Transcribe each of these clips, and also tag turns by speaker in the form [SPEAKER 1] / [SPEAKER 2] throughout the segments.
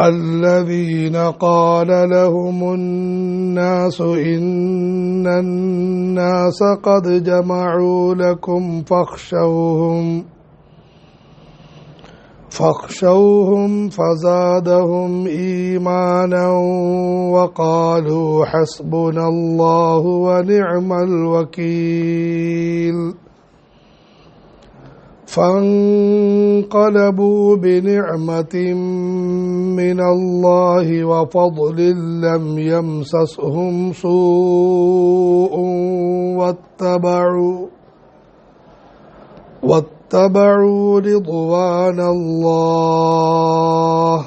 [SPEAKER 1] الذين قال لهم الناس إن الناس قد جمعوا لكم فاخشوهم فزادهم إيمانا وقالوا حسبنا الله ونعم الوكيل فانقلبوا بنعمة من الله وفضل لم يمسسهم سوء واتبعوا رضوان الله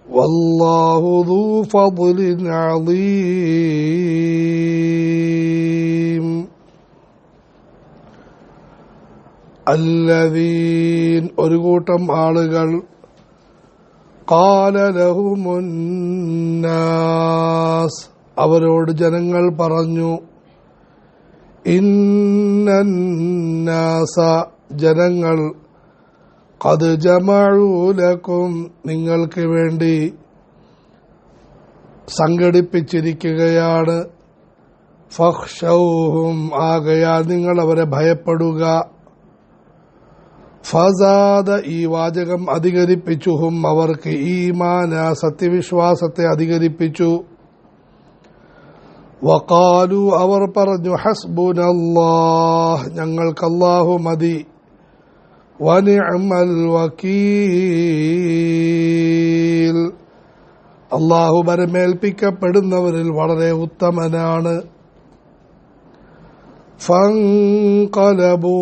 [SPEAKER 1] والله ذو فضل عظيم الذين ഒരു കൂട്ടം ആളുകൾ ഖാല ലഹുമുന്നാസ് അവരോട് ജനങ്ങൾ പറഞ്ഞു ഇന്നന്നാസ ജനങ്ങൾ ഖദ് ജമഉ ലക്കും നിങ്ങൾക്ക് വേണ്ടി സംഘടിപ്പിച്ചിരിക്കുകയാണ് ഫഖ്ശൗഹും ആകയാൽ നിങ്ങൾ അവരെ ഭയപ്പെടുക ഫസാദ ഈ വാചകം അധികരിപ്പിച്ചുഹും അവർക്ക് ഈമാന സത്യവിശ്വാസത്തെ അധികരിപ്പിച്ചു വഖാലു അവർ പറഞ്ഞു ഹസ്ബുനല്ലാഹ് ഞങ്ങൾക്ക് അല്ലാഹു മതി വനിഅമൽ വകീൽ അല്ലാഹു ബരമേൽപ്പിക്കപ്പെടുന്നവരിൽ വളരെ ഉത്തമനാണ് ഫൻഖലബു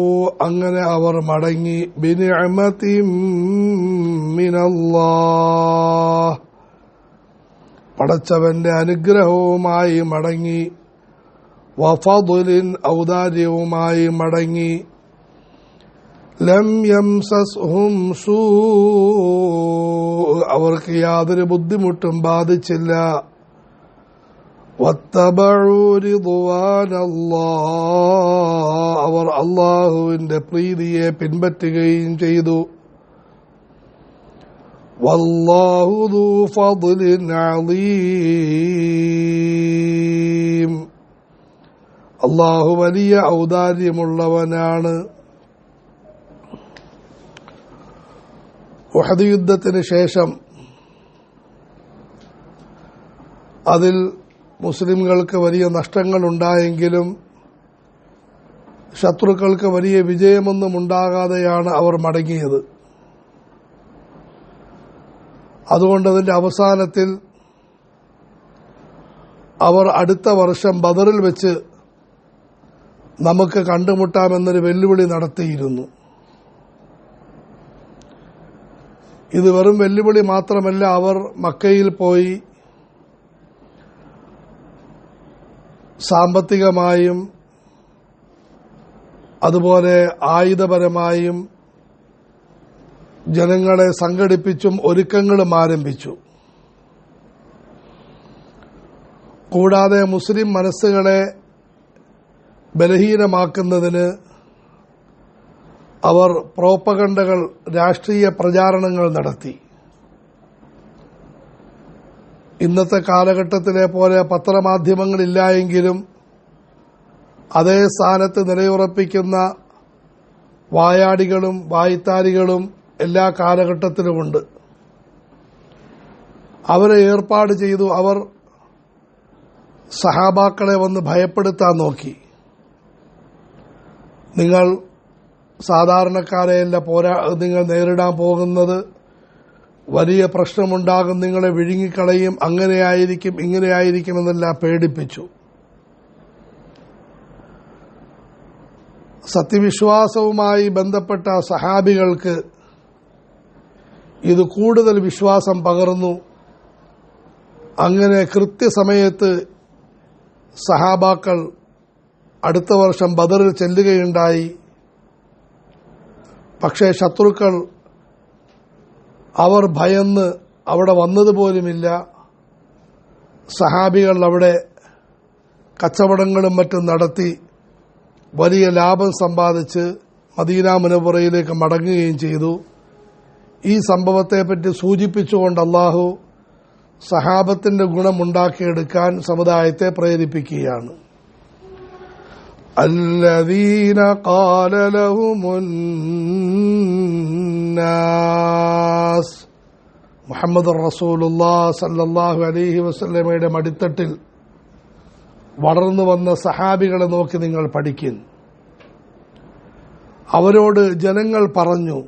[SPEAKER 1] അങ്ങനെ അവർ മടങ്ങി ബിനിഅമതിൻ മിനല്ലാഹ് പടച്ചവന്റെ അനുഗ്രഹവുമായി മടങ്ങി വഫദ്ലിൻ ഔദാര്യവുമായി മടങ്ങി ലം യംസസ്ഹും സൂ അവർക്ക് യാതൊരു ബുദ്ധിമുട്ടും ബാധിച്ചില്ല വത്തബഉ റിദ്വാനല്ലാഹ് അവർ അല്ലാഹുവിന്റെ പ്രീതിയെ പിൻപറ്റുകയും ചെയ്തു വല്ലാഹു ദൂ ഫദ്ലിൻ അളീം അല്ലാഹു വലിയ ഔദാര്യമുള്ളവനാണ്. ഉഹദ് യുദ്ധത്തിന് ശേഷം അതിൽ മുസ്ലിംകൾക്ക് വലിയ നഷ്ടങ്ങളുണ്ടായെങ്കിലും ശത്രുക്കൾക്ക് വലിയ വിജയമൊന്നും ഉണ്ടാകാതെയാണ് അവർ മടങ്ങിയത്. അതുകൊണ്ട് അതിന്റെ അവസാനത്തിൽ അവർ അടുത്ത വർഷം ബദറിൽ വെച്ച് നമുക്ക് കണ്ടുമുട്ടാമെന്നൊരു വെല്ലുവിളി നടത്തിയിരുന്നു. ഇത് വെറും വെല്ലുവിളി മാത്രമല്ല, അവർ മക്കയിൽ പോയി സാമ്പത്തികമായും അതുപോലെ ആയുധപരമായും ജനങ്ങളെ സംഘടിപ്പിച്ചും ഒരുക്കങ്ങളും ആരംഭിച്ചു. കൂടാതെ മുസ്ലിം മനസ്സുകളെ ബലഹീനമാക്കുന്നതിന് അവർ പ്രോപ്പഗണ്ടകൾ, രാഷ്ട്രീയ പ്രചാരണങ്ങൾ നടത്തി. ഇന്നത്തെ കാലഘട്ടത്തിലെ പോലെ പത്രമാധ്യമങ്ങളില്ലായെങ്കിലും അതേ സ്ഥാനത്ത് നിലയുറപ്പിക്കുന്ന വായാടികളും വായ്ത്താരികളും എല്ലാ കാലഘട്ടത്തിലുമുണ്ട്. അവരെ ഏർപ്പാട് ചെയ്തു. അവർ സഹാബാക്കളെ വന്ന് ഭയപ്പെടുത്താൻ നോക്കി. നിങ്ങൾ സാധാരണക്കാരെയല്ല നിങ്ങൾ നേരിടാൻ പോകുന്നത്, വലിയ പ്രശ്നമുണ്ടാകും, നിങ്ങളെ വിഴുങ്ങിക്കളയും, അങ്ങനെയായിരിക്കും ഇങ്ങനെയായിരിക്കും എന്നെല്ലാം പേടിപ്പിച്ചു. സത്യവിശ്വാസവുമായി ബന്ധപ്പെട്ട സഹാബികൾക്ക് ഇത് കൂടുതൽ വിശ്വാസം പകർന്നു. അങ്ങനെ കൃത്യസമയത്ത് സഹാബാക്കൾ അടുത്ത വർഷം ബദറിൽ ചെല്ലുകയുണ്ടായി. പക്ഷേ ശത്രുക്കൾ അവർ ഭയന്ന് അവിടെ വന്നതുപോലുമില്ല. സഹാബികൾ അവിടെ കച്ചവടങ്ങളും മറ്റും നടത്തി വലിയ ലാഭം സമ്പാദിച്ച് മദീന മുനവ്വറയിലേക്ക് മടങ്ങുകയും ചെയ്തു. ഈ സംഭവത്തെപ്പറ്റി സൂചിപ്പിച്ചുകൊണ്ട് അല്ലാഹു സഹാബത്തിന്റെ ഗുണമുണ്ടാക്കിയെടുക്കാൻ സമുദായത്തെ പ്രേരിപ്പിക്കുകയാണ്. الذين قال لهم الناس മുഹമ്മദ് റസൂലുള്ളാഹി സ്വല്ലല്ലാഹു അലൈഹി വസല്ലമയുടെ മടിത്തട്ടിൽ വളർന്നു വന്ന സഹാബികളെ നോക്കി നിങ്ങൾ പഠിക്കും. അവരോട് ജനങ്ങൾ പറഞ്ഞു,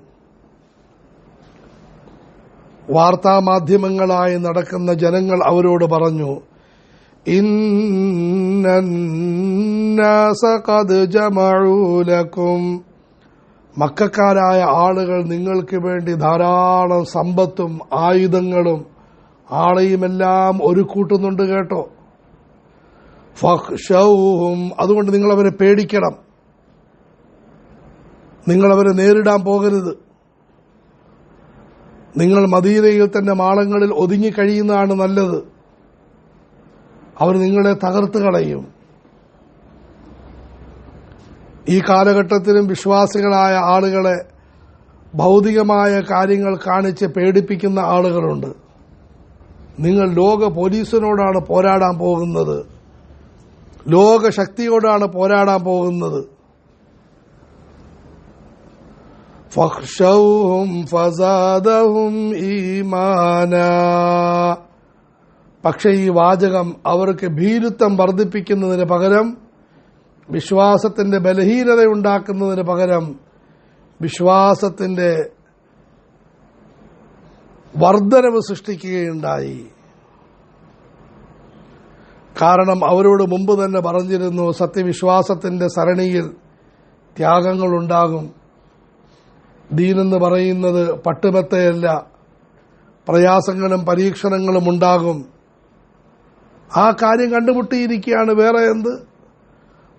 [SPEAKER 1] വാർത്താമാധ്യമങ്ങളായി നടക്കുന്ന ജനങ്ങൾ അവരോട് പറഞ്ഞു, ഇന്നന്നാസ ഖദ് ജമഉ ലക്കും, മക്കക്കാരായ ആളുകൾ നിങ്ങൾക്ക് വേണ്ടി ധാരാളം സമ്പത്തും ആയുധങ്ങളും ആളെയുമെല്ലാം ഒരുക്കൂട്ടുന്നുണ്ട് കേട്ടോ. ഫഖ്ശൗഹും, അതുകൊണ്ട് നിങ്ങളവരെ പേടിക്കണം, നിങ്ങളവരെ നേരിടാൻ പോകരുത്. നിങ്ങൾ മദീനയിൽ തന്നെ മാളങ്ങളിൽ ഒതുങ്ങിക്കഴിയുന്നതാണ് നല്ലത്. അവർ നിങ്ങളെ തകർത്ത് കളയും. ഈ കാലഘട്ടത്തിലും വിശ്വാസികളായ ആളുകളെ ഭൗതികമായ കാര്യങ്ങൾ കാണിച്ച് പേടിപ്പിക്കുന്ന ആളുകളുണ്ട്. നിങ്ങൾ ലോക പോലീസിനോടാണ് പോരാടാൻ പോകുന്നത്, ലോകശക്തിയോടാണ് പോരാടാൻ പോകുന്നത്. ഫഖ്ശൗഹും ഫസാദഹും ഈമാനാ, പക്ഷേ ഈ വാചകം അവർക്ക് ഭീരുത്വം വർദ്ധിപ്പിക്കുന്നതിന് പകരം, വിശ്വാസത്തിന്റെ ബലഹീനതയുണ്ടാക്കുന്നതിന് പകരം വിശ്വാസത്തിന്റെ വർദ്ധനവ് സൃഷ്ടിക്കുകയുണ്ടായി. കാരണം അവരോട് മുമ്പ് തന്നെ പറഞ്ഞിരുന്നു, സത്യവിശ്വാസത്തിന്റെ സരണിയിൽ ത്യാഗങ്ങളുണ്ടാകും. ദീനെന്ന് പറയുന്നത് പട്ടുമെത്തയല്ല, പ്രയാസങ്ങളും പരീക്ഷണങ്ങളും ഉണ്ടാകും. ആ കാര്യം കണ്ടുമുട്ടിയിരിക്കുകയാണ്. വേറെ എന്ത്?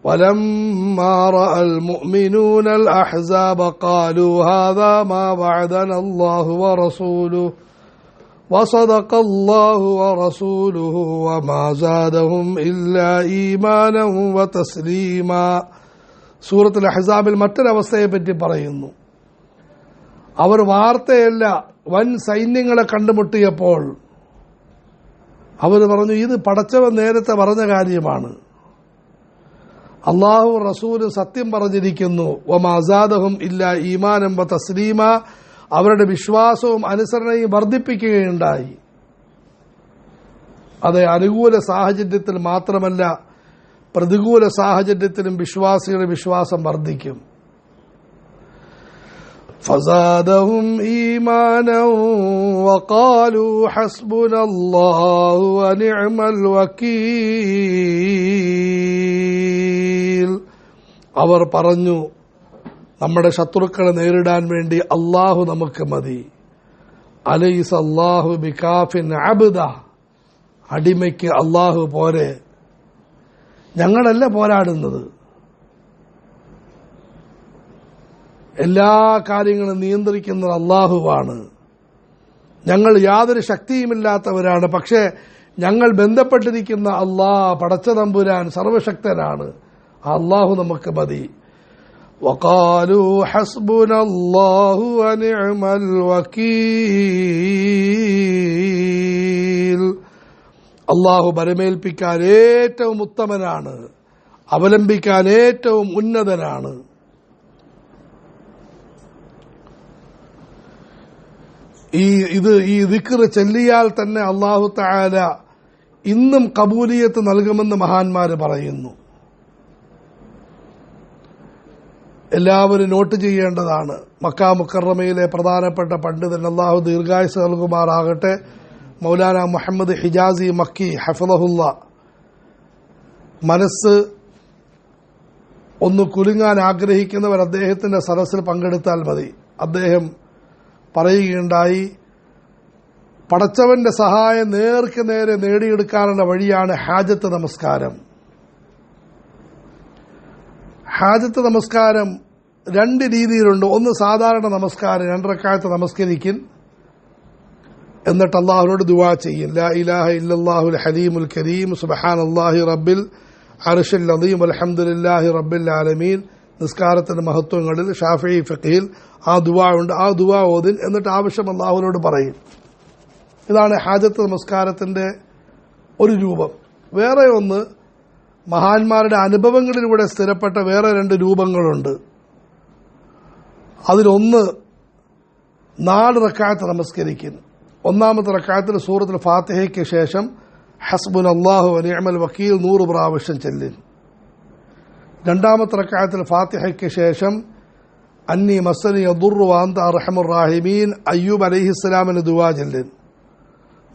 [SPEAKER 1] വലമ്മാ റഅൽ മുഅ്മിനൂനൽ അഹ്സാബ ഖാലൂ ഹാദാ മാ വഅദനാ അല്ലാഹു വറസൂലുഹു വസദഖല്ലാഹു വറസൂലുഹു വമാ സാദഹും ഇല്ലാ ഈമാനൻ വതസ്ലീമാ. സൂറത്തുൽ അഹ്സാബിൽ മറ്റൊരവസ്ഥയെപ്പറ്റി പറയുന്നു. അവർ വാർത്തയല്ല, വൻ സൈന്യങ്ങളെ കണ്ടുമുട്ടിയപ്പോൾ അവർ പറഞ്ഞു, ഇത് പടച്ചവൻ നേരത്തെ പറഞ്ഞ കാര്യമാണ്, അല്ലാഹു റസൂല് സത്യം പറഞ്ഞിരിക്കുന്നു. വമാ സാദഹും ഇല്ലാ ഈമാനം വ തസ്ലീമ, അവരുടെ വിശ്വാസവും അനുസരണയും വർദ്ധിപ്പിക്കുകയുണ്ടായി. അത് അനുകൂല സാഹചര്യത്തിൽ മാത്രമല്ല, പ്രതികൂല സാഹചര്യത്തിലും വിശ്വാസികളുടെ വിശ്വാസം വർദ്ധിക്കും. فزادهم إيمانا وقالوا حسبنا الله ونعم الوكيل. അവർ പറഞ്ഞു, നമ്മുടെ ശത്രുക്കളെ നേരിടാൻ വേണ്ടി അല്ലാഹു നമുക്ക് മതി. അലൈസ അല്ലാഹു ബികാഫിൻ അബ്ദ, അടിമയ്ക്ക് അല്ലാഹു പോരെ, ഞങ്ങളല്ല പോരാടുന്നത്, എല്ലാ കാര്യങ്ങളും നിയന്ത്രിക്കുന്നത് അല്ലാഹുവാണ്. ഞങ്ങൾ യാതൊരു ശക്തിയുമില്ലാത്തവരാണ്, പക്ഷേ ഞങ്ങൾ ബന്ധപ്പെട്ടിരിക്കുന്ന പടച്ച തമ്പുരാൻ സർവശക്തനാണ്, അല്ലാഹു നമുക്ക് മതി. വഖാലൂ ഹസ്ബുനല്ലാഹു വനിഅമൽ വകീൽ. അല്ലാഹു ബരമേൽപ്പിക്കാൻ ഏറ്റവും ഉത്തമനാണ്, അവലംബിക്കാൻ ഏറ്റവും ഉന്നതനാണ്. ഈ ദിക്ർ ചൊല്ലിയാൽ തന്നെ അല്ലാഹു തആല ഇന്നും കബൂലിയത്ത് നൽകുമെന്ന് മഹാന്മാര് പറയുന്നു. എല്ലാവരും നോട്ട് ചെയ്യേണ്ടതാണ്. മക്കാ മുക്കറമയിലെ പ്രധാനപ്പെട്ട പണ്ഡിതൻ, അല്ലാഹു ദീർഘായുസ് നൽകുമാറാകട്ടെ, മൗലാന മുഹമ്മദ് ഹിജാസി മക്കി ഹഫളഹുല്ല, മനസ്സ് ഒന്ന് കുലുങ്ങാൻ ആഗ്രഹിക്കുന്നവർ അദ്ദേഹത്തിന്റെ സദസ്സിൽ പങ്കെടുത്താൽ മതി. അദ്ദേഹം പറയുകയുണ്ടായി, പടച്ചവന്റെ സഹായം നേർക്ക് നേരെ നേടിയെടുക്കാനുള്ള വഴിയാണ് ഹാജത്ത് നമസ്കാരം. ഹാജത്ത് നമസ്കാരം രണ്ട് രീതിയിലുണ്ട്. ഒന്ന് സാധാരണ നമസ്കാരം, 2 റക്അത്ത് നമസ്കരിക്കും, എന്നിട്ട് അല്ലാഹുവിനോട് ദുആ ചെയ്യും. ലാ ഇലാഹ ഇല്ലല്ലാഹുൽ ഹലീമുൽ കരീം സുബ്ഹാനല്ലാഹി റബ്ബിൽ അർശിൽ അദീം വൽഹംദുലില്ലാഹി റബ്ബിൽ ആലമീൻ നിസ്കാരത്തിന്റെ മഹത്വങ്ങളിൽ ഷാഫിഈ ഫിഖ്ഹിൽ ആ ദുആ ഉണ്ട്. ആ ദുആ ഓതിൻ, എന്നിട്ട് ആവശ്യം അല്ലാഹുവിനോട് പറയും. ഇതാണ് ഹാജത്ത് നമസ്കാരത്തിന്റെ ഒരു രൂപം. വേറെ ഒന്ന്, മഹാന്മാരുടെ അനുഭവങ്ങളിലൂടെ സ്ഥിരപ്പെട്ട വേറെ 2 രൂപങ്ങളുണ്ട്. അതിലൊന്ന് 4 റക്അത്ത് നമസ്കരിക്കും. ഒന്നാമത്തെ റക്അത്തിൽ സൂറത്തുൽ ഫാത്തിഹയ്ക്ക് ശേഷം ഹസ്ബുനല്ലാഹു വനിഅമൽ വക്കീൽ 100 പ്രാവശ്യം ചൊല്ലിൻ. രണ്ടാമത്തെ റക്അത്തിൽ ഫാത്തിഹയ്ക്ക് ശേഷം അന്നി മസ്സനി യദുറു വഅന്ത അർഹമുർ റഹീമീൻ അയ്യൂബ് അലൈഹിസ്സലാമിന് ദുആ ചൊല്ലിൻ.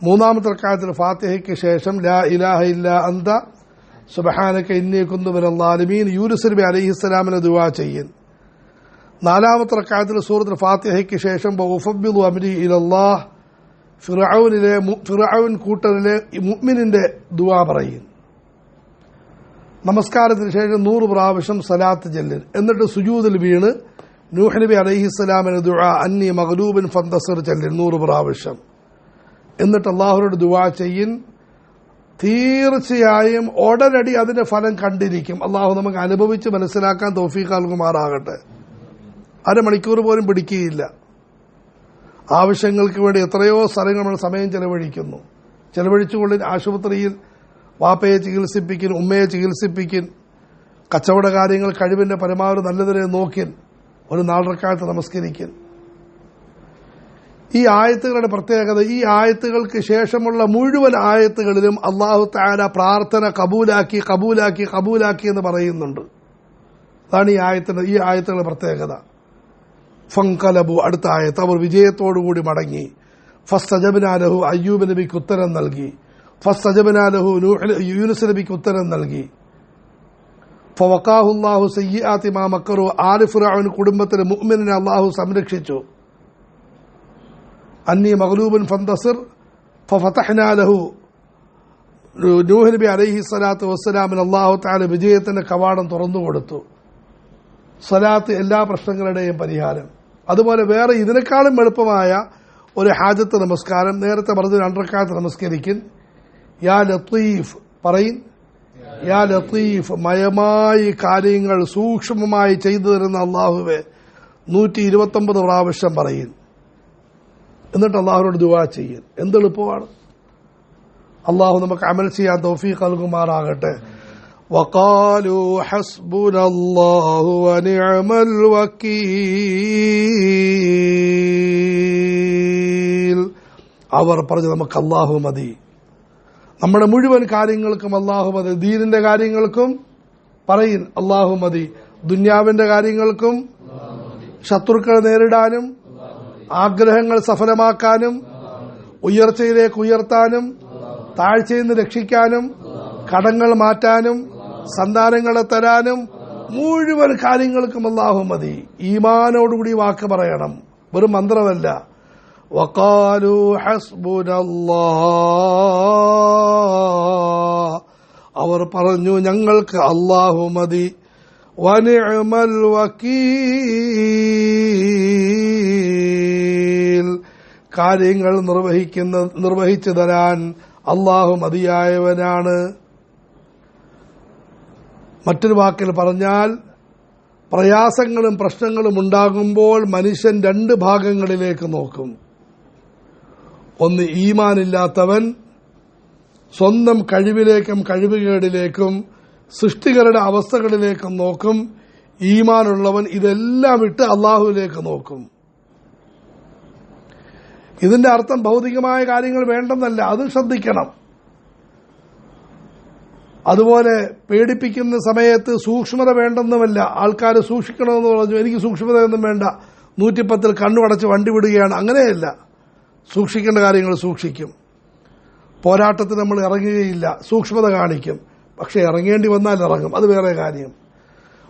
[SPEAKER 1] മൂന്നാമത്തെ റക്അത്തിൽ ഫാത്തിഹയ്ക്ക് ശേഷം ലാ ഇലാഹ ഇല്ലാ അന്ത സുബ്ഹാനക ഇന്നി കുന്തു മിനൽ ളാലിമീൻ യൂനുസ് നബി അലൈഹിസ്സലാമിന് ദുആ ചെയ്യൻ. നാലാമത്തെ റക്അത്തിൽ സൂറത്തുൽ ഫാത്തിഹയ്ക്ക് ശേഷം വഉഫബ്ബിദു അംരി ഇലല്ലാഹ് ഫിർഔൻ കൂട്ടരിലെ മുഅ്മിനിന്റെ ദുആ പറയും. നമസ്കാരത്തിന് ശേഷം 100 പ്രാവശ്യം സലാത്ത് ചൊല്ലിൻ. എന്നിട്ട് സുജൂദിൽ വീണ് നൂഹ് നബി അലൈഹിസ്സലാമിന് ദുആ അന്നി മഗ്ലൂബൻ ഫന്തസിർ ചൊല്ലിൻ 100 പ്രാവശ്യം. എന്നിട്ട് അല്ലാഹുവോട് ദുആ ചെയ്യിൻ. തീർച്ചയായും ഉടനടി അതിന്റെ ഫലം കണ്ടിരിക്കും. അല്ലാഹു നമുക്ക് അനുഭവിച്ച് മനസ്സിലാക്കാൻ തൗഫീഖ് നൽകുമാറാകട്ടെ. അരമണിക്കൂർ പോലും പിടിക്കുകയില്ല. ആവശ്യങ്ങൾക്ക് വേണ്ടി എത്രയോ സ്ഥലങ്ങൾ നമ്മൾ സമയം ചെലവഴിച്ചുകൊണ്ട് ആശുപത്രിയിൽ വാപ്പയെ ചികിത്സിപ്പിക്കും, ഉമ്മയെ ചികിത്സിപ്പിക്കും, കച്ചവട കാര്യങ്ങൾ കഴിവിന്റെ പരമാവധി നല്ലതിനെ നോക്കിൻ, ഒരു 4 റക്അത്ത് നമസ്കരിക്കും. ഈ ആയത്തുകളുടെ പ്രത്യേകത, ഈ ആയത്തുകൾക്ക് ശേഷമുള്ള മുഴുവൻ ആയത്തുകളിലും അല്ലാഹു തആല പ്രാർത്ഥന കബൂലാക്കി എന്ന് പറയുന്നുണ്ട്. അതാണ് ഈ ആയത്തുകളുടെ പ്രത്യേകത. ഫൻഖലബു, അടുത്ത ആയത്ത്, അവർ വിജയത്തോടുകൂടി മടങ്ങി. ഫസ്തജബ്നാ ലഹു, അയ്യൂബ് നബിക്ക് ഉത്തരം നൽകി. ഫസ്തജബ്നാ ലഹു, യൂനുസ് നബിക്ക് ഉത്തരം നൽകി. ഫവഖാഹുല്ലാഹു സയ്യിആതി മാ മക്കറു, ആല ഫിർഔൻ കുടുംബത്തിലെ മുഅ്മിനിനെ അല്ലാഹു സംരക്ഷിച്ചു. അന്നി മഗ്ലൂബൻ ഫന്തസിർ ഫഫതഹ്നാ ലഹു, നൂഹ് നബി അലൈഹിസ്സലാത്തു വസ്സലാമിന് അല്ലാഹു തആല വിജയത്തിന്റെ കവാടം തുറന്നുകൊടുത്തു. സലാത്ത് എല്ലാ പ്രശ്നങ്ങളുടെയും പരിഹാരം. അതുപോലെ വേറെ ഇതിനേക്കാളും എളുപ്പമായ ഒരു ഹാജത്ത് നമസ്കാരം, നേരത്തെ പറഞ്ഞ 2 റക്അത്ത് നമസ്കരിക്കും. യാ ലത്തീഫ് പറയും. യാ ലത്തീഫ്, മയമായി കാര്യങ്ങൾ സൂക്ഷ്മമായി ചെയ്തു തരുന്ന അല്ലാഹുവേ 129 പ്രാവശ്യം പറയും. എന്നിട്ട് അല്ലാഹുവോട് ദുആ ചെയ്യും. എന്തെളുപ്പമാണ്. അല്ലാഹു നമുക്ക് അമൽ ചെയ്യാൻ തൗഫീഖ് നൽകുമാറാകട്ടെ. وقالوا حسبنا الله ونعم الوكيل, അവർ പറഞ്ഞു നമുക്ക് അല്ലാഹു മതി, നമ്മുടെ മുഴുവൻ കാര്യങ്ങൾക്കും അല്ലാഹു മതി. ദീനിന്റെ കാര്യങ്ങൾക്കും പറയും അല്ലാഹു മതി, ദുനിയാവിന്റെ കാര്യങ്ങൾക്കും ശത്രുക്കളെ നേരിടാനും ആഗ്രഹങ്ങൾ സഫലമാക്കാനും ഉയർച്ചയിലേക്ക് ഉയർത്താനും താഴ്ചയിൽ നിന്ന് രക്ഷിക്കാനും കടങ്ങൾ മാറ്റാനും സന്താനങ്ങളെ തരാനും മുഴുവൻ കാര്യങ്ങൾക്കും അല്ലാഹു മതി. ഈമാനോടുകൂടി വാക്ക് പറയണം, വെറും മന്ത്രമല്ല. വഖാലു ഹസ്ബുനല്ലാഹ്, അവർ പറഞ്ഞു ഞങ്ങൾക്ക് അല്ലാഹു മതി. വനിഅമൽ വക്കീൽ, കാര്യങ്ങൾ നിർവഹിച്ചു തരാൻ അല്ലാഹു മതിയായവനാണ്. മറ്റൊരു വാക്കിൽ പറഞ്ഞാൽ, പ്രയാസങ്ങളും പ്രശ്നങ്ങളും ഉണ്ടാകുമ്പോൾ മനുഷ്യൻ 2 ഭാഗങ്ങളിലേക്ക് നോക്കും. ഒന്ന്, ഈമാനില്ലാത്തവൻ സ്വന്തം കഴിവിലേക്കും കഴിവുകേടിലേക്കും സൃഷ്ടികളുടെ അവസ്ഥകളിലേക്കും നോക്കും. ഈമാനുള്ളവൻ ഇതെല്ലാം വിട്ട് അല്ലാഹുവിലേക്ക് നോക്കും. ഇതിന്റെ അർത്ഥം ഭൗതികമായ കാര്യങ്ങൾ വേണ്ടെന്നല്ല, അത് ശ്രദ്ധിക്കണം. അതുപോലെ പേടിപ്പിക്കുന്ന സമയത്ത് സൂക്ഷ്മത വേണ്ടെന്നുമല്ല. ആൾക്കാർ സൂക്ഷിക്കണമെന്ന് പറഞ്ഞു, എനിക്ക് സൂക്ഷ്മതയൊന്നും വേണ്ട, 110 കണ്ണുടച്ച് വണ്ടി വിടുകയാണ്, അങ്ങനെയല്ല. സൂക്ഷിക്കേണ്ട കാര്യങ്ങൾ സൂക്ഷിക്കും. പോരാട്ടത്തിന് നമ്മൾ ഇറങ്ങുകയില്ല, സൂക്ഷ്മത കാണിക്കും. പക്ഷെ ഇറങ്ങേണ്ടി വന്നാൽ ഇറങ്ങും, അത് വേറെ കാര്യം.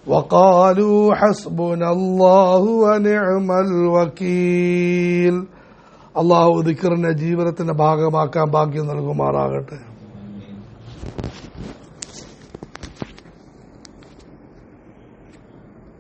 [SPEAKER 1] വഖാലു ഹസ്ബുനല്ലാഹു വനിഅമൽ വക്കീൽ, അല്ലാഹു ദിക്റിനെ ജീവിതത്തിന്റെ ഭാഗമാക്കാൻ ഭാഗ്യം നൽകുമാറാകട്ടെ.